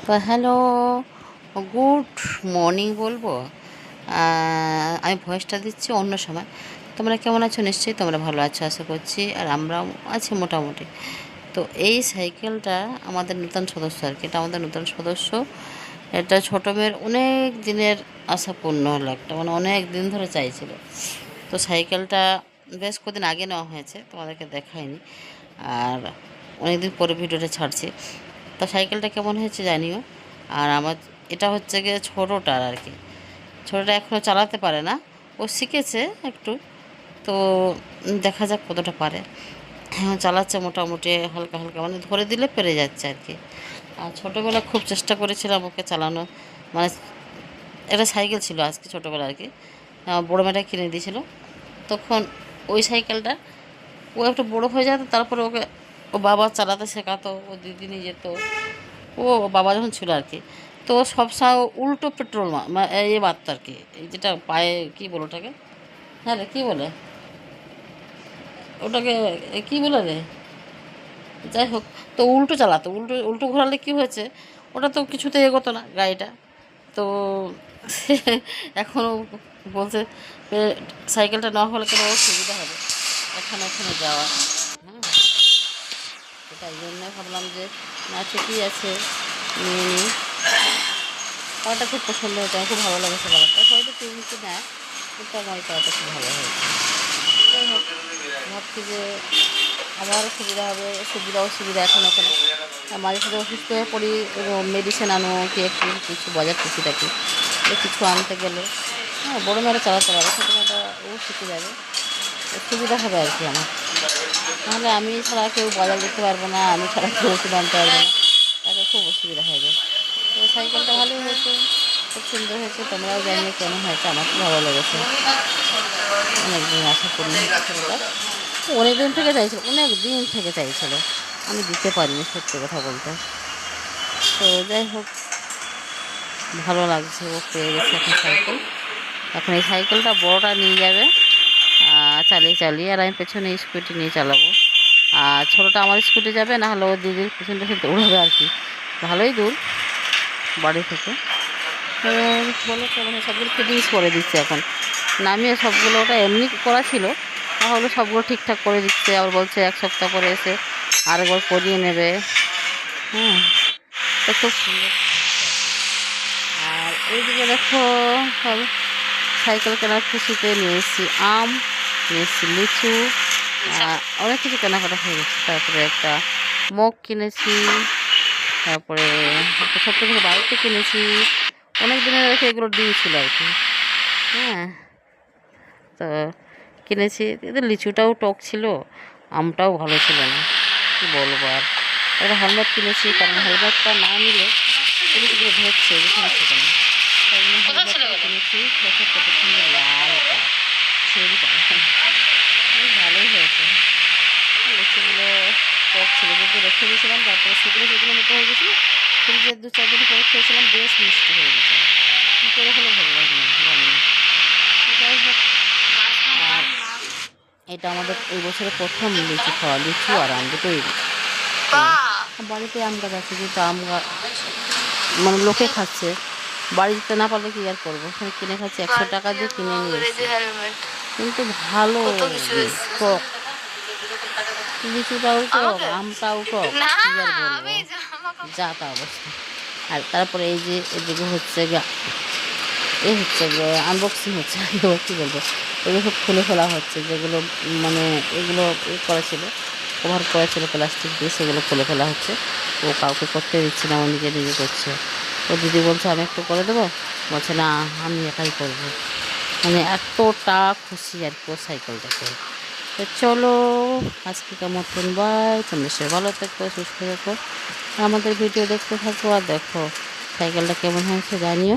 তো hello, good morning বলবো। আমি ভয়েসটা দিচ্ছি অন্য সময়। তোমরা কেমন আছো? নিশ্চয়ই তোমরা ভালো আছো আশা করছি, আর আমরাও আছি মোটামুটি। তো এই সাইকেলটা আমাদের নতুন সদস্য আর কি, এটা আমাদের নতুন সদস্য। এটা ছোটো মেয়ের অনেক দিনের আশা পূর্ণ হলো, একটা মানে অনেক দিন ধরে চাইছিল। তো সাইকেলটা বেশ কদিন আগে নেওয়া হয়েছে, তোমাদেরকে দেখাইনি, আর অনেক দিন পরে ভিডিওটা ছাড়ছি। তো সাইকেলটা কেমন হয়েছে জানিও। আর আমার এটা হচ্ছে গিয়ে ছোটোটার আর কি, ছোটোটা এখনও চালাতে পারে না, ও শিখেছে একটু। তো দেখা যাক কতটা পারে। হ্যাঁ, চালাচ্ছে মোটামুটি হালকা হালকা, মানে ধরে দিলে পেরে যাচ্ছে আর কি। আর ছোটোবেলায় খুব চেষ্টা করেছিলাম ওকে চালানো, মানে একটা সাইকেল ছিল আজকে ছোটোবেলা আর কি, আমার বড়ো মেয়েটা কিনে দিয়েছিল। তখন ওই সাইকেলটা ও একটু বড়ো হয়ে যেত, তারপরে ওকে ও বাবা চালাতে শেখাতো, ও দিদি নিয়ে যেত। ও বাবা যখন ছিল আর কি, তো সবসময় উল্টো পেট্রোল ইয়ে মারতো আর কি, এই যেটা পায়ে কী বলো ওটাকে, হ্যাঁ রে কী বলে ওটাকে, কী বলে রে, যাই হোক। তো উল্টো চালাতো, উল্টো উল্টো ঘোরালে কী হয়েছে, ওটা তো কিছুতে এগোতো না গাড়িটা। তো এখনও বলছে সাইকেলটা না হলে কোনো সুবিধা হবে এখানে ওখানে যাওয়া। হ্যাঁ, তো তাই জন্য ভাবলাম যে না, ঠিকই আছে, নিয়ে নিই। কালারটা খুব পছন্দ হয়েছে, আমার খুব ভালো লেগেছে কালারটা, হয়তো কেউ কিছু নেয়, কিন্তু আমার এই কালারটা খুব ভালো হয়েছে। যাই হোক, ভাবছি যে আমারও সুবিধা হবে, সুবিধা অসুবিধা এখন ওখানে মাঝে সাঝে অসুস্থ হয়ে পড়ি, এবং মেডিসিন আনো কি একটু কিছু বাজার টুকিটাকি কিছু আনতে গেলে, হ্যাঁ, বড়ো মেয়েরা চালাতে পারে, ছোটো মেয়েটা ও শিখে যাবে, সুবিধা হবে আর কি আমার। নাহলে আমি ছাড়া কেউ বাজার যেতে পারবো না, আমি ছাড়া কেউ ওষুধ আনতে পারবো না, তাকে খুব অসুবিধা হয়ে যায়। তো সাইকেলটা ভালোই হয়েছে, খুব সুন্দর হয়েছে। তোমরাও জানিয়ে কেমন হয়েছে, আমার খুব ভালো লেগেছে। অনেকদিন আশা করি ছেলেটা অনেক দিন থেকে চাইছিল, অনেক দিন থেকে চাইছিল, আমি দিতে পারিনি সত্যি কথা বলতে। তো যাই হোক, ভালো লাগছে, ও পেয়ে গেছে এখন সাইকেল। এখন এই সাইকেলটা বড়টা নিয়ে যাবে চালিয়ে চালিয়ে, আর আমি পেছনে স্কুটি নিয়ে চালাবো। আর ছোটোটা আমার স্কুটি যাবে, না হলে ও দিদির পেছন পেছন দৌড়াবে আর কি। ভালোই দূর বাড়ি থেকে। বলো কেমন, সবগুলো ফিটিংস করে দিচ্ছে এখন, নামিয়ে সবগুলো, ওটা এমনি করা ছিল, তাহলে সবগুলো ঠিকঠাক করে দিচ্ছে। আবার বলছে 1 সপ্তাহ পরে এসে আরেকবার করিয়ে নেবে। হ্যাঁ, তো খুব সুন্দর। আর এইদিকে দেখো, সব সাইকেল কেনার খুশিতে নিয়ে এসেছি আম, নিয়ে এসেছি লিচু, অনেক কিছু কেনাকাটা হয়ে গেছে। তারপরে একটা মগ কিনেছি, তারপরে একটা ছোট্ট থেকে বাড়িতে কিনেছি, অনেক দিনের রেখে এগুলো দিয়েছিল আর কি। হ্যাঁ, তো কিনেছি। এদের লিচুটাও টক ছিল, আমটাও ভালো ছিল না, কী বলবো। আর একটা হেলমেট কিনেছি, কারণ হেলমেটটা না নিলে পুলিশগুলো ধরছে যেখানে সেখানে, তাই জন্য হেলমেটটা কিনেছি। দেখো কত সুন্দর লাল কালার, ছেড়ি কালার, বেশ ভালোই হয়েছে। লিচুগুলো টক ছিল, কিন্তু রেখে দিয়েছিলাম, তারপরে সেগুলো সেগুলো মতো হয়ে গেছিলো, ফ্রিজে 2-4 দিন পরে খেয়েছিলাম, বেশ মিষ্টি হয়ে গেছিলো। কী করে হলো ভগবান জানি না। যাই হোক, আর এটা আমাদের এই বছরের প্রথম লিচু খাওয়া, লিচু আর আম দুটোই। বাড়িতে আম গাছ আছে, কিন্তু আম গাছ মানে লোকে খাচ্ছে, বাড়ি যেতে না পারলে কি আর করবো, ওখানে কিনে খাচ্ছি, 100 টাকা দিয়ে কিনে নিয়ে এসেছি। কিন্তু ভালো টক, লিচুটাও টক, আমটাও টক, কি আর বলবো, যা তা অবস্থা। আর তারপরে এই যে এদিকে হচ্ছে এই হচ্ছে আনবক্সিং হচ্ছে, কী বলবো, এগুলো সব খুলে ফেলা হচ্ছে, যেগুলো মানে এগুলো করা ছিল, কভার করা ছিল প্লাস্টিক দিয়ে, সেগুলো খুলে ফেলা হচ্ছে। ও কাউকে করতে দিচ্ছে না, ও নিজে নিজে করছে। ও দিদি বলছে আমি একটু করে দেবো, বলছে না আমি একাই করবো, মানে এতটা খুশি আর কি ও সাইকেলটাকে। তো চলো, আজকে মতন বাই, তোমরা সে ভালো থেকো, সুস্থ থেকো, আমাদের ভিডিও দেখতে থাকো, আর দেখো সাইকেলটা কেমন হয়েছে জানিও।